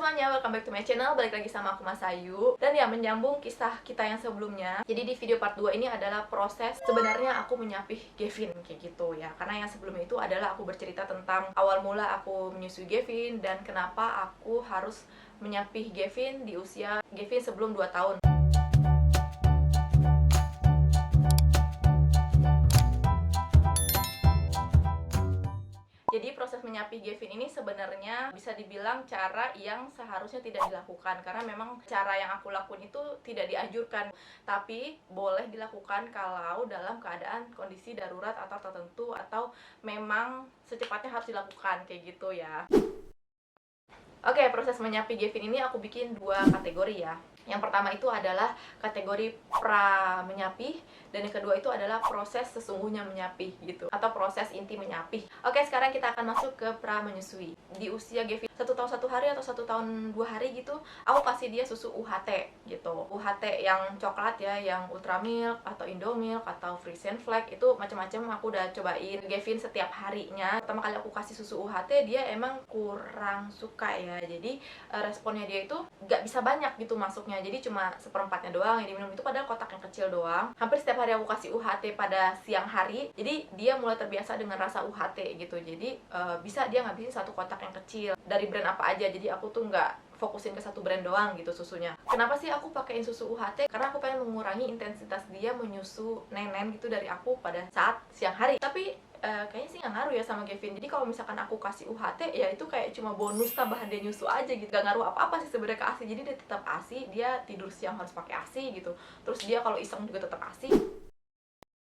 semuanya, welcome back to my channel. Balik lagi sama aku Mas Ayu. Dan ya, menyambung kisah kita yang sebelumnya. Jadi di video part 2 ini adalah proses sebenarnya aku menyapih Gavin, kayak gitu ya. Karena yang sebelumnya itu adalah aku bercerita tentang awal mula aku menyusui Gavin dan kenapa aku harus menyapih Gavin di usia Gavin sebelum 2 tahun. Jadi proses menyapih Gavin ini sebenarnya bisa dibilang cara yang seharusnya tidak dilakukan, karena memang cara yang aku lakuin itu tidak dianjurkan, tapi boleh dilakukan kalau dalam keadaan kondisi darurat atau tertentu, atau memang secepatnya harus dilakukan, kayak gitu ya. Oke, proses menyapih Gavin ini aku bikin 2 kategori ya. Yang pertama itu adalah kategori pra menyapih, dan yang kedua itu adalah proses sesungguhnya menyapih gitu, atau proses inti menyapih. Oke, sekarang kita akan masuk ke pra menyusui. Di usia Gavin 1 tahun 1 hari atau 1 tahun 2 hari gitu, aku kasih dia susu UHT gitu. UHT yang coklat ya, yang Ultra Milk atau Indomilk atau Frisian Flag, itu macam-macam aku udah cobain Gavin setiap harinya. Pertama kali aku kasih susu UHT, dia emang kurang suka ya. Jadi responnya dia itu gak bisa banyak gitu masuknya. Jadi cuma seperempatnya doang yang diminum, itu padahal kotak yang kecil doang. Hampir setiap hari aku kasih UHT pada siang hari, jadi dia mulai terbiasa dengan rasa UHT gitu. Jadi bisa dia ngabisin 1 kotak yang kecil dari brand apa aja. Jadi aku tuh nggak fokusin ke 1 brand doang gitu susunya. Kenapa sih aku pakein susu UHT? Karena aku pengen mengurangi intensitas dia menyusu nenen gitu dari aku pada saat siang hari. Tapi kayaknya sih nggak ngaruh ya sama Gavin. Jadi kalau misalkan aku kasih UHT, ya itu kayak cuma bonus tambahan dia nyusu aja gitu. Gak ngaruh apa-apa sih sebenarnya ke ASI. Jadi dia tetap ASI, dia tidur siang harus pakai ASI gitu. Terus dia kalau iseng juga tetap ASI.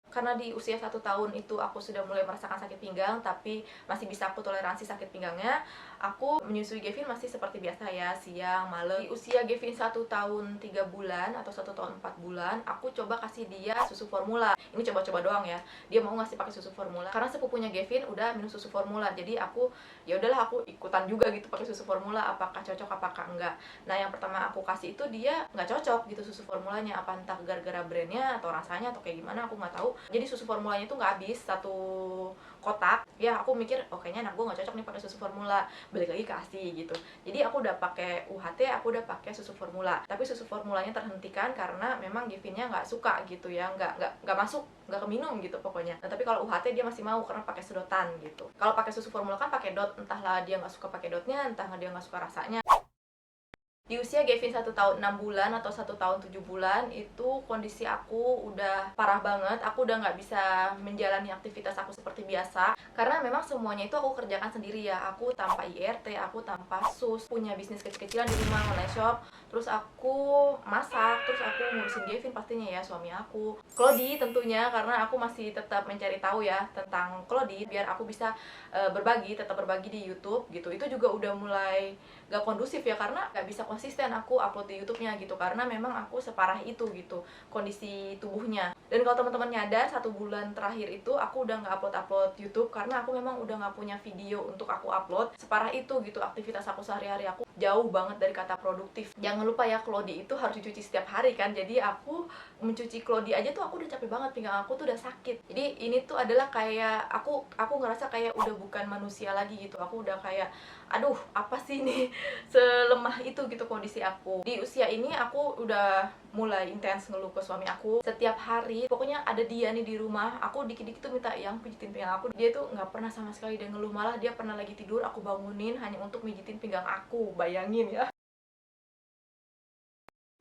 Karena di usia 1 tahun itu aku sudah mulai merasakan sakit pinggang, tapi masih bisa aku toleransi sakit pinggangnya, aku menyusui Gavin masih seperti biasa ya, siang, malam. Di usia Gavin 1 tahun 3 bulan atau 1 tahun 4 bulan, aku coba kasih dia susu formula. Ini coba-coba doang ya, dia mau ngasih pakai susu formula karena sepupunya Gavin udah minum susu formula. Jadi aku, ya udahlah, aku ikutan juga gitu pakai susu formula, apakah cocok apakah enggak. Nah, yang pertama aku kasih itu dia nggak cocok gitu susu formulanya, apa entah gara-gara brandnya atau rasanya atau kayak gimana, aku nggak tahu. Jadi susu formulanya itu nggak habis 1 kotak ya. Aku mikir, oh kayaknya anak gue nggak cocok nih pakai susu formula, balik lagi ke ASI gitu. Jadi aku udah pakai UHT, aku udah pakai susu formula, tapi susu formulanya terhentikan karena memang Gavinnya nggak suka gitu ya, nggak masuk, nggak keminum gitu pokoknya. Nah, tapi kalau UHT dia masih mau karena pakai sedotan gitu. Kalau pakai susu formula kan pakai dot, entahlah dia nggak suka pakai dotnya, entah dia nggak suka rasanya. Di usia Gavin 1 tahun 6 bulan atau 1 tahun 7 bulan, itu kondisi aku udah parah banget. Aku udah nggak bisa menjalani aktivitas aku seperti biasa, karena memang semuanya itu aku kerjakan sendiri ya. Aku tanpa IRT, aku tanpa SUS, punya bisnis kecil-kecilan di rumah, online shop. Terus aku masak, terus aku ngurusin Gavin pastinya ya, suami aku, Clody tentunya, karena aku masih tetap mencari tahu ya tentang Clody biar aku bisa tetap berbagi di YouTube gitu. Itu juga udah mulai gak kondusif ya, karena gak bisa konsisten aku upload di YouTube-nya gitu, karena memang aku separah itu gitu kondisi tubuhnya. Dan kalau teman-teman nyadar, 1 bulan terakhir itu aku udah gak upload YouTube karena aku memang udah gak punya video untuk aku upload. Separah itu gitu aktivitas aku sehari-hari. Aku jauh banget dari kata produktif. Jangan lupa ya, Clody itu harus dicuci setiap hari kan. Jadi aku mencuci Clody aja tuh aku udah capek banget, pinggang aku tuh udah sakit. Jadi ini tuh adalah kayak aku ngerasa kayak udah bukan manusia lagi gitu. Aku udah kayak, aduh apa sih ini, selemah itu gitu kondisi aku. Di usia ini aku udah mulai intens ngeluh ke suami aku setiap hari. Pokoknya ada dia nih di rumah, aku dikit-dikit tuh minta yang pijitin pinggang aku. Dia tuh nggak pernah sama sekali dia ngeluh, malah dia pernah lagi tidur aku bangunin hanya untuk mijitin pinggang aku. Bayangin ya.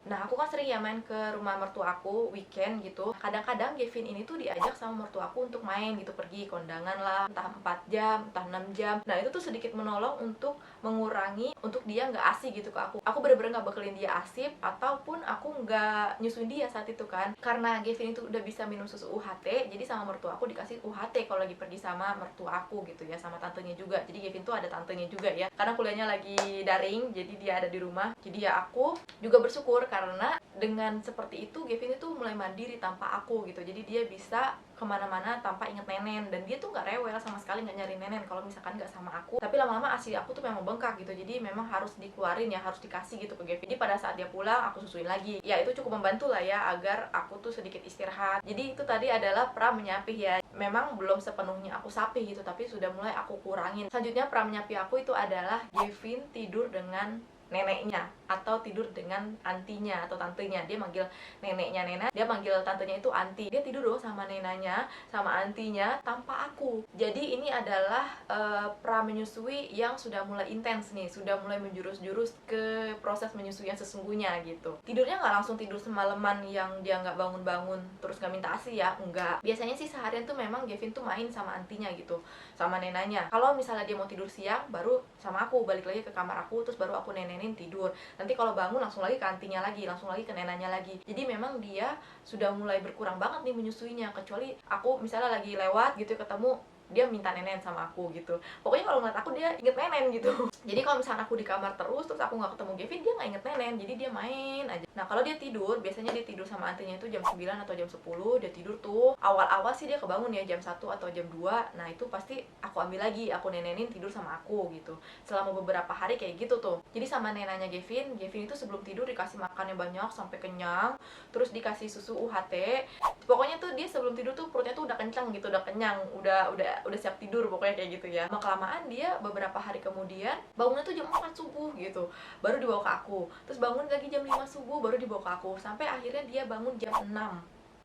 Nah, aku kan sering ya main ke rumah mertua aku weekend gitu. Kadang-kadang Gavin ini tuh diajak sama mertua aku untuk main gitu, pergi kondangan lah, entah 4 jam, entah 6 jam. Nah, itu tuh sedikit menolong untuk mengurangi, untuk dia nggak ASI gitu ke aku. Aku bener-bener nggak bekelin dia ASI, ataupun aku nggak nyusuin dia saat itu kan. Karena Gavin itu udah bisa minum susu UHT, jadi sama mertua aku dikasih UHT kalau lagi pergi sama mertua aku gitu ya, sama tantenya juga. Jadi Gavin tuh ada tantenya juga ya, karena kuliahnya lagi daring, jadi dia ada di rumah. Jadi ya aku juga bersyukur karena dengan seperti itu Gavin itu mulai mandiri tanpa aku gitu. Jadi dia bisa kemana-mana tanpa inget nenen, dan dia tuh nggak rewel sama sekali, nggak nyari nenen kalau misalkan nggak sama aku. Tapi lama-lama ASI aku tuh memang bengkak gitu, jadi memang harus dikeluarin ya, harus dikasih gitu ke Gavin. Jadi pada saat dia pulang aku susuin lagi ya. Itu cukup membantu lah ya agar aku tuh sedikit istirahat. Jadi itu tadi adalah pra menyapih ya. Memang belum sepenuhnya aku sapih gitu, tapi sudah mulai aku kurangin. Selanjutnya pra menyapih aku itu adalah Gavin tidur dengan neneknya atau tidur dengan antinya atau tantenya. Dia manggil neneknya Nena, dia manggil tantenya itu anti. Dia tidur loh sama nenanya, sama antinya tanpa aku. Jadi ini adalah pra menyusui yang sudah mulai intens nih, sudah mulai menjurus-jurus ke proses menyusui yang sesungguhnya gitu. Tidurnya nggak langsung tidur semalaman yang dia nggak bangun-bangun terus nggak minta ASI ya, enggak. Biasanya sih seharian tuh memang Gavin tuh main sama antinya gitu, sama nenanya. Kalau misalnya dia mau tidur siang, baru sama aku balik lagi ke kamar aku, terus baru aku nenenin tidur. Nanti kalau bangun langsung lagi ke antinya lagi, langsung lagi ke nenanya lagi. Jadi memang dia sudah mulai berkurang banget nih menyusuinya, kecuali aku misalnya lagi lewat gitu ketemu dia minta nenen sama aku gitu. Pokoknya kalau ngeliat aku dia inget nenen gitu. Jadi kalau misalnya aku di kamar terus aku nggak ketemu Gavin, dia nggak inget nenen, jadi dia main aja. Nah kalau dia tidur, biasanya dia tidur sama antinya itu jam 9 atau jam 10. Dia tidur tuh awal-awal sih dia kebangun ya jam 1 atau jam 2. Nah itu pasti aku ambil lagi, aku nenenin tidur sama aku gitu. Selama beberapa hari kayak gitu tuh. Jadi sama nenanya Gavin itu sebelum tidur dikasih makannya banyak sampai kenyang, terus dikasih susu UHT. Pokoknya tuh dia sebelum tidur tuh perutnya tuh udah kencang gitu, udah kenyang, udah siap tidur pokoknya kayak gitu ya. Lama kelamaan dia beberapa hari kemudian bangunnya tuh jam 4 subuh gitu, baru dibawa ke aku. Terus bangun lagi jam 5 subuh baru dibawa ke aku, sampai akhirnya dia bangun jam 6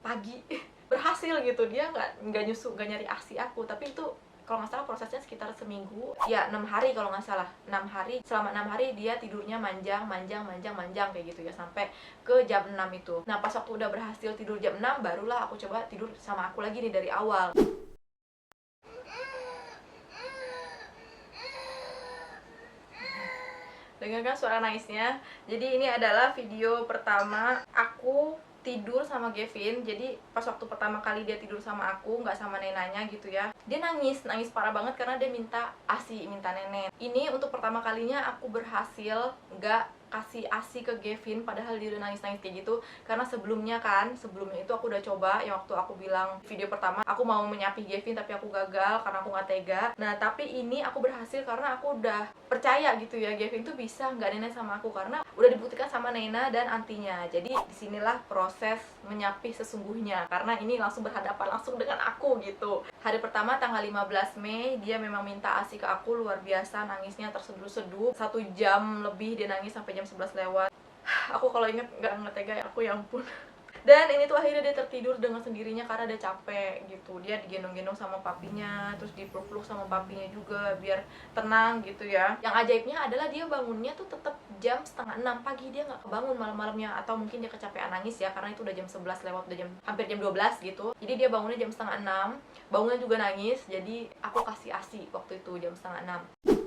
pagi. Berhasil gitu, dia nggak nyusu, nggak nyari ASI aku. Tapi itu kalau nggak salah prosesnya sekitar seminggu ya, 6 hari kalau nggak salah, 6 hari. Selama 6 hari dia tidurnya manjang kayak gitu ya, sampai ke jam 6 itu. Nah pas waktu udah berhasil tidur jam 6, barulah aku coba tidur sama aku lagi nih dari awal. Dengarkan suara nangisnya. Jadi ini adalah video pertama aku tidur sama Gavin. Jadi pas waktu pertama kali dia tidur sama aku, nggak sama nenanya gitu ya, dia nangis parah banget karena dia minta ASI, minta nenen. Ini untuk pertama kalinya aku berhasil nggak kasih ASI ke Gavin padahal dia udah nangis-nangis kayak gitu. Karena sebelumnya itu aku udah coba, yang waktu aku bilang video pertama aku mau menyapih Gavin tapi aku gagal karena aku nggak tega. Nah tapi ini aku berhasil karena aku udah percaya gitu ya, Gavin tuh bisa nggak nenek sama aku karena udah dibuktikan sama Nena dan antinya. Jadi disinilah proses menyapih sesungguhnya, karena ini langsung berhadapan langsung dengan aku gitu. Hari pertama tanggal 15 Mei dia memang minta ASI ke aku, luar biasa nangisnya terseduh-seduh 1 jam lebih dia nangis sampai jam 11 lewat. Aku kalau inget nggak tega ya aku, ya ampun. Dan ini tuh akhirnya dia tertidur dengan sendirinya karena dia capek gitu. Dia digendong-gendong sama papinya, terus dipeluk-peluk sama papinya juga biar tenang gitu ya. Yang ajaibnya adalah dia bangunnya tuh tetap jam setengah 6 pagi. Dia nggak kebangun malam-malamnya, atau mungkin dia kecapean nangis ya karena itu udah jam 11 lewat, udah hampir jam 12 gitu. Jadi dia bangunnya jam setengah 6, bangunnya juga nangis. Jadi aku kasih ASI waktu itu jam setengah 6.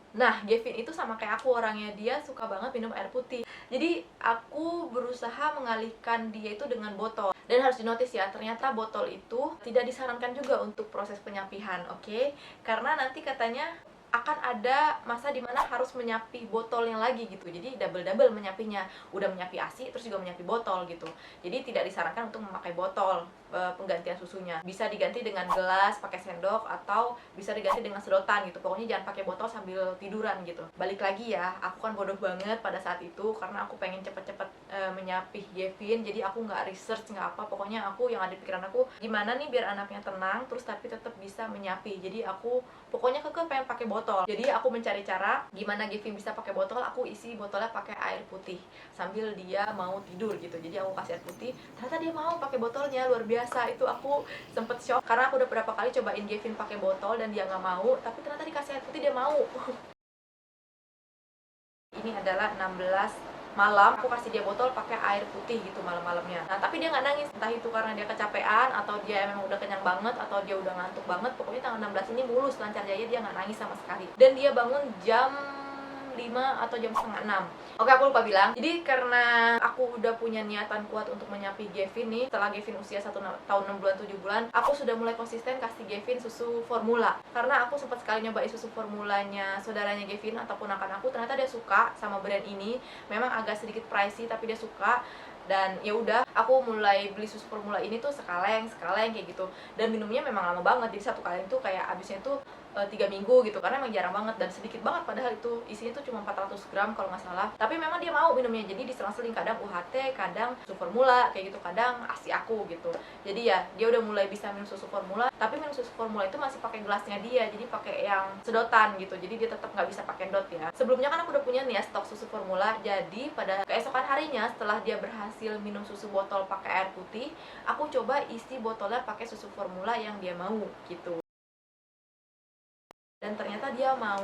Nah, Gavin itu sama kayak aku orangnya, dia suka banget minum air putih. Jadi aku berusaha mengalihkan dia itu dengan botol. Dan harus dinotis ya, ternyata botol itu tidak disarankan juga untuk proses penyapihan, oke? Karena nanti katanya akan ada masa dimana harus menyapi botolnya lagi gitu. Jadi double-double menyapinya. Udah menyapi ASI, terus juga menyapi botol gitu. Jadi tidak disarankan untuk memakai botol penggantian susunya. Bisa diganti dengan gelas, pakai sendok, atau bisa diganti dengan sedotan gitu. Pokoknya jangan pakai botol sambil tiduran gitu. Balik lagi ya, aku kan bodoh banget pada saat itu karena aku pengen cepet-cepet menyapih Gavin. Jadi aku nggak research, nggak apa. Pokoknya aku yang ada di pikiran aku, gimana nih biar anaknya tenang terus tapi tetap bisa menyapih. Jadi aku pokoknya kekeh pengen pakai botol. Jadi aku mencari cara gimana Gavin bisa pakai botol. Aku isi botolnya pakai air putih sambil dia mau tidur gitu. Jadi aku kasih air putih, ternyata dia mau pakai botolnya, luar biasa. Itu aku sempet shock karena aku udah berapa kali cobain Gavin pakai botol dan dia nggak mau, tapi ternyata dikasih air putih dia mau. Ini adalah 16 malam, aku kasih dia botol pakai air putih gitu malam-malamnya. Nah tapi dia nggak nangis, entah itu karena dia kecapean atau dia memang udah kenyang banget atau dia udah ngantuk banget. Pokoknya tanggal 16 ini mulus lancar jaya, dia nggak nangis sama sekali. Dan dia bangun jam 5 atau jam setengah 6. Oke, aku lupa bilang. Jadi karena aku udah punya niatan kuat untuk menyapi Gavin nih, setelah Gavin usia 1 tahun 6 bulan 7 bulan, aku sudah mulai konsisten kasih Gavin susu formula. Karena aku sempat sekali nyobain susu formulanya saudaranya Gavin ataupun anak aku, ternyata dia suka sama brand ini. Memang agak sedikit pricey tapi dia suka. Dan ya udah, aku mulai beli susu formula ini tuh sekaleng kayak gitu. Dan minumnya memang lama banget. Jadi 1 kaleng tuh kayak abisnya tuh 3 minggu gitu, karena emang jarang banget dan sedikit banget, padahal itu isinya tuh cuma 400 gram kalau nggak salah. Tapi memang dia mau minumnya, jadi diselang-seling, kadang UHT, kadang susu formula kayak gitu, kadang ASI aku gitu. Jadi ya dia udah mulai bisa minum susu formula, tapi minum susu formula itu masih pakai gelasnya dia, jadi pakai yang sedotan gitu, jadi dia tetap nggak bisa pakai dot ya. Sebelumnya kan aku udah punya nih ya stok susu formula, jadi pada keesokan harinya setelah dia berhasil minum susu botol pakai air putih, aku coba isi botolnya pakai susu formula yang dia mau gitu. Dan ternyata dia mau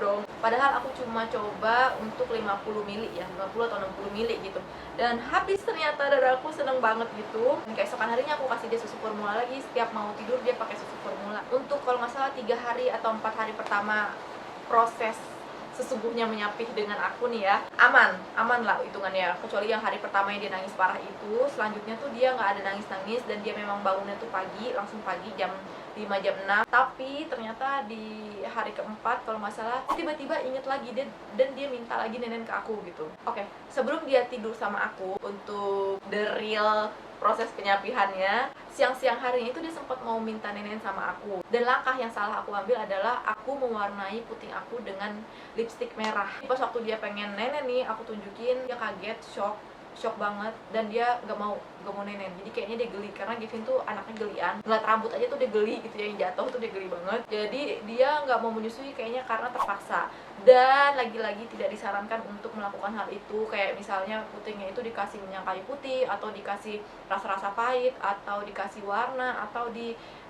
dong, padahal aku cuma coba untuk 50 mili ya, 50 atau 60 mili gitu, dan habis ternyata, dan aku seneng banget gitu. Dan keesokan harinya aku kasih dia susu formula lagi, setiap mau tidur dia pakai susu formula. Untuk kalau nggak salah 3 hari atau 4 hari pertama proses sesungguhnya menyapih dengan aku nih ya, aman lah hitungannya, kecuali yang hari pertama yang dia nangis parah itu. Selanjutnya tuh dia nggak ada nangis-nangis, dan dia memang bangunnya tuh pagi, langsung pagi jam 5 jam 6. Tapi ternyata di hari keempat kalau nggak salah tiba-tiba inget lagi dan dia minta lagi nenen ke aku gitu. Oke, sebelum dia tidur sama aku untuk the real proses penyapihannya, siang-siang harinya itu dia sempat mau minta nenen sama aku. Dan langkah yang salah aku ambil adalah aku mewarnai puting aku dengan lipstick merah. Pas waktu dia pengen nenen nih, aku tunjukin, dia kaget, shock banget, dan dia gak mau nenen. Jadi kayaknya dia geli, karena Gavin tuh anaknya gelian, ngeliat rambut aja tuh dia geli gitu ya, yang jatuh tuh dia geli banget. Jadi dia gak mau menyusui kayaknya karena terpaksa, dan lagi-lagi tidak disarankan untuk melakukan hal itu. Kayak misalnya putingnya itu dikasih minyak kayu putih, atau dikasih rasa-rasa pahit, atau dikasih warna, atau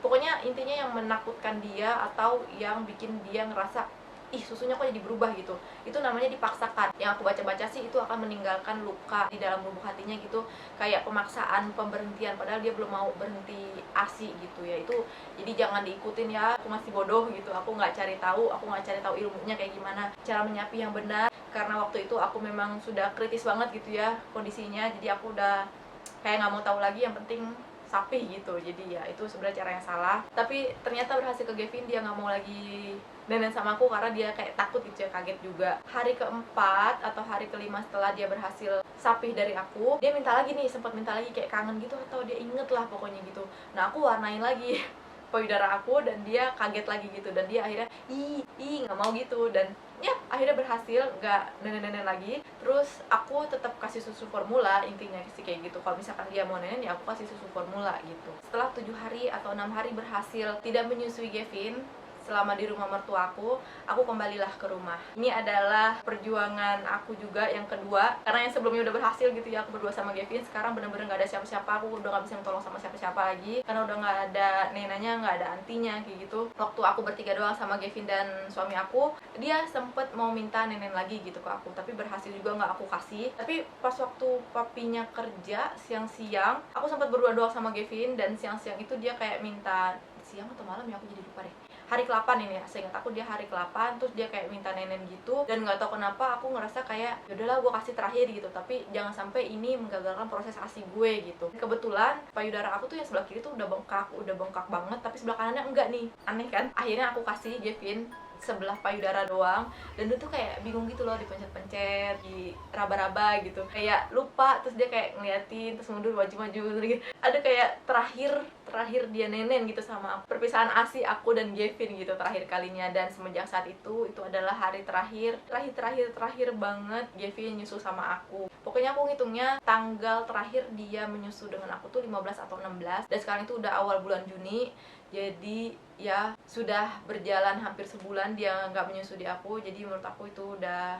pokoknya intinya yang menakutkan dia, atau yang bikin dia ngerasa ih susunya kok jadi berubah gitu. Itu namanya dipaksakan. Yang aku baca-baca sih itu akan meninggalkan luka di dalam lubuk hatinya gitu, kayak pemaksaan pemberhentian, padahal dia belum mau berhenti ASI gitu ya. Itu jadi jangan diikutin ya, aku masih bodoh gitu, aku nggak cari tahu ilmunya kayak gimana cara menyapi yang benar, karena waktu itu aku memang sudah kritis banget gitu ya kondisinya. Jadi aku udah kayak nggak mau tahu lagi, yang penting sapih gitu. Jadi ya itu sebenarnya cara yang salah, tapi ternyata berhasil ke Gavin. Dia nggak mau lagi nenen sama aku karena dia kayak takut gitu ya, kaget juga. Hari keempat atau hari kelima setelah dia berhasil sapih dari aku, dia minta lagi nih, sempat minta lagi kayak kangen gitu, atau dia inget lah pokoknya gitu. Nah aku warnain lagi payudara aku, dan dia kaget lagi gitu, dan dia akhirnya ih nggak mau gitu, dan ya akhirnya berhasil nggak nenen lagi. Terus aku tetap kasih susu formula, intinya sih kayak gitu. Kalau misalkan dia mau nenen ya aku kasih susu formula gitu. Setelah 7 hari atau 6 hari berhasil tidak menyusui Gavin selama di rumah mertua aku kembalilah ke rumah. Ini adalah perjuangan aku juga yang kedua, karena yang sebelumnya udah berhasil gitu ya, aku berdua sama Gavin. Sekarang bener-bener gak ada siapa-siapa, aku udah gak bisa tolong sama siapa-siapa lagi, karena udah gak ada nenanya, gak ada antinya kayak gitu. Waktu aku bertiga doang sama Gavin dan suami aku, dia sempet mau minta nenen lagi gitu ke aku, tapi berhasil juga gak aku kasih. Tapi pas waktu papinya kerja siang-siang, aku sempat berdua doang sama Gavin, dan siang-siang itu dia kayak minta, siang atau malam ya aku jadi lupa deh, hari ke-8 ini ya, seingat aku dia hari ke-8. Terus dia kayak minta nenen gitu, dan nggak tahu kenapa aku ngerasa kayak yaudahlah gue kasih terakhir gitu, tapi jangan sampai ini menggagalkan proses ASI gue gitu. Kebetulan payudara aku tuh yang sebelah kiri tuh udah bengkak banget, tapi sebelah kanannya enggak nih, aneh kan. Akhirnya aku kasih Gavin sebelah payudara doang, dan dia tuh kayak bingung gitu loh, dipencet-pencet, di raba-raba gitu, kayak lupa. Terus dia kayak ngeliatin, terus mundur maju-maju gitu. Ada kayak terakhir dia nenen gitu sama aku. Perpisahan ASI aku dan Gavin gitu terakhir kalinya, dan semenjak saat itu adalah hari terakhir banget Gavin nyusu sama aku. Pokoknya aku ngitungnya tanggal terakhir dia menyusu dengan aku tuh 15 atau 16, dan sekarang itu udah awal bulan Juni. Jadi ya sudah berjalan hampir sebulan dia nggak menyusu di aku. Jadi menurut aku itu udah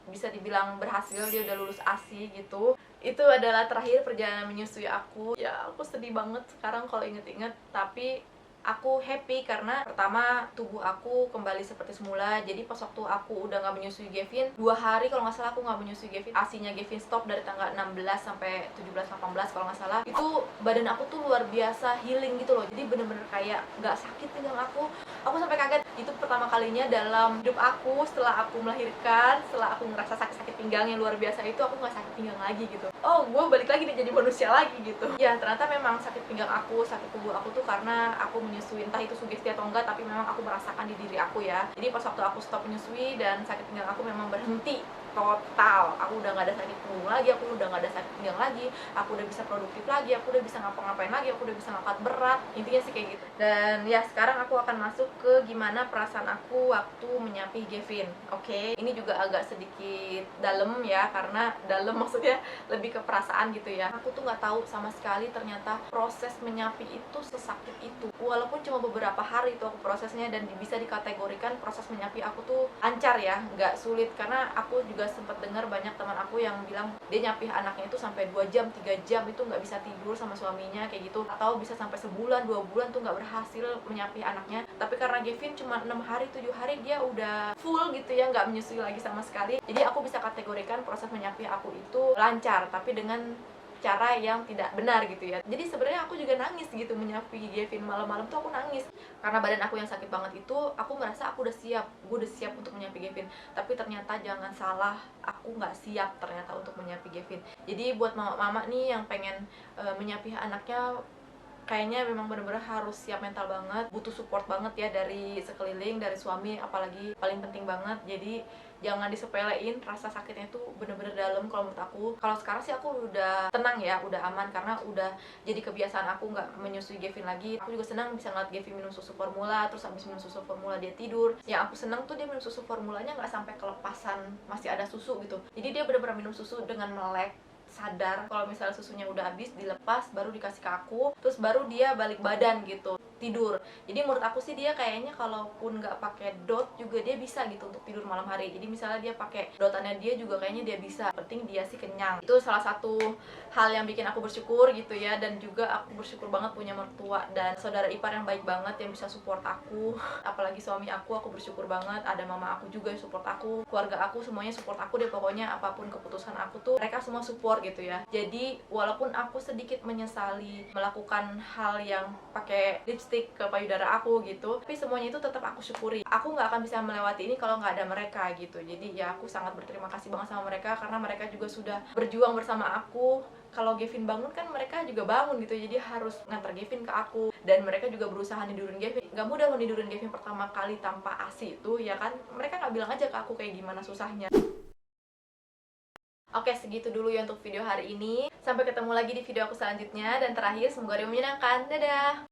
bisa dibilang berhasil, dia udah lulus ASI gitu. Itu adalah terakhir perjalanan menyusui aku. Ya aku sedih banget sekarang kalau inget-inget, tapi aku happy karena pertama tubuh aku kembali seperti semula. Jadi pas waktu aku udah nggak menyusui Gavin 2 hari kalau nggak salah, aku nggak menyusui Gavin, ASInya Gavin stop dari tanggal 16 sampai 17-18 kalau nggak salah. Itu badan aku tuh luar biasa healing gitu loh, jadi bener-bener kayak nggak sakit pinggang aku sampai kaget. Itu pertama kalinya dalam hidup aku setelah aku melahirkan, setelah aku ngerasa sakit-sakit pinggang yang luar biasa itu, aku nggak sakit pinggang lagi gitu. Oh, gue balik lagi nih jadi manusia lagi gitu. Ya ternyata memang sakit pinggang aku, sakit tubuh aku tuh karena aku menyusui, entah itu sugesti atau enggak, tapi memang aku merasakan di diri aku ya. Jadi pas waktu aku stop menyusui dan sakit pinggang aku memang berhenti total. Aku udah nggak ada sakit punggung lagi, aku udah nggak ada sakit pinggang lagi, aku udah bisa produktif lagi, aku udah bisa ngapa-ngapain lagi, aku udah bisa ngangkat berat, intinya sih kayak gitu. Dan ya sekarang aku akan masuk ke gimana perasaan aku waktu menyapih Gavin. Oke, ini juga agak sedikit dalam ya, karena dalam maksudnya lebih ke perasaan gitu ya. Aku tuh nggak tahu sama sekali ternyata proses menyapih itu sesakit itu. Walaupun cuma beberapa hari itu aku prosesnya, dan bisa dikategorikan proses menyapih aku tuh lancar ya, nggak sulit. Karena aku juga sempat dengar banyak teman aku yang bilang dia nyapih anaknya itu sampai 2 jam, 3 jam itu nggak bisa tidur sama suaminya kayak gitu, atau bisa sampai sebulan, 2 bulan tuh nggak berhasil menyapih anaknya. Tapi karena Gavin cuma 6 hari, 7 hari dia udah full gitu ya, nggak menyusui lagi sama sekali. Jadi aku bisa kategorikan proses menyapih aku itu lancar, tapi dengan cara yang tidak benar gitu ya. Jadi sebenarnya aku juga nangis gitu menyapih Gavin, malam-malam tuh aku nangis karena badan aku yang sakit banget itu. Aku merasa aku udah siap, gue udah siap untuk menyapih Gavin, tapi ternyata jangan salah, aku nggak siap ternyata untuk menyapih Gavin. Jadi buat mama-mama nih yang pengen menyapih anaknya, kayaknya memang bener-bener harus siap mental banget, butuh support banget ya dari sekeliling, dari suami apalagi, paling penting banget. Jadi jangan disepelein, rasa sakitnya itu bener-bener dalam kalau menurut aku. Kalau sekarang sih aku udah tenang ya, udah aman karena udah jadi kebiasaan aku nggak menyusui Gavin lagi. Aku juga senang bisa ngeliat Gavin minum susu formula, terus habis minum susu formula dia tidur. Yang aku senang tuh dia minum susu formulanya nggak sampai kelepasan masih ada susu gitu, jadi dia bener-bener minum susu dengan melek, sadar kalau misalnya susunya udah habis, dilepas baru dikasih ke aku, terus baru dia balik badan gitu tidur. Jadi menurut aku sih dia kayaknya kalaupun nggak pakai dot juga dia bisa gitu untuk tidur malam hari. Jadi misalnya dia pakai dotannya dia juga kayaknya dia bisa, penting dia sih kenyang. Itu salah satu hal yang bikin aku bersyukur gitu ya. Dan juga aku bersyukur banget punya mertua dan saudara ipar yang baik banget yang bisa support aku. Apalagi suami aku bersyukur banget. Ada mama aku juga yang support aku, keluarga aku semuanya support aku deh. Pokoknya apapun keputusan aku tuh mereka semua support gitu ya. Jadi walaupun aku sedikit menyesali melakukan hal yang pakai lipstick ke payudara aku gitu, tapi semuanya itu tetap aku syukuri. Aku nggak akan bisa melewati ini kalau nggak ada mereka gitu. Jadi ya aku sangat berterima kasih banget sama mereka, karena mereka juga sudah berjuang bersama aku. Kalau Gavin bangun kan mereka juga bangun gitu, jadi harus nganter Gavin ke aku. Dan mereka juga berusaha nidurin Gavin. Gak mudah menidurin Gavin pertama kali tanpa ASI itu ya kan. Mereka nggak bilang aja ke aku kayak gimana susahnya. Oke, segitu dulu ya untuk video hari ini. Sampai ketemu lagi di video aku selanjutnya. Dan terakhir, semoga hari menyenangkan. Dadah!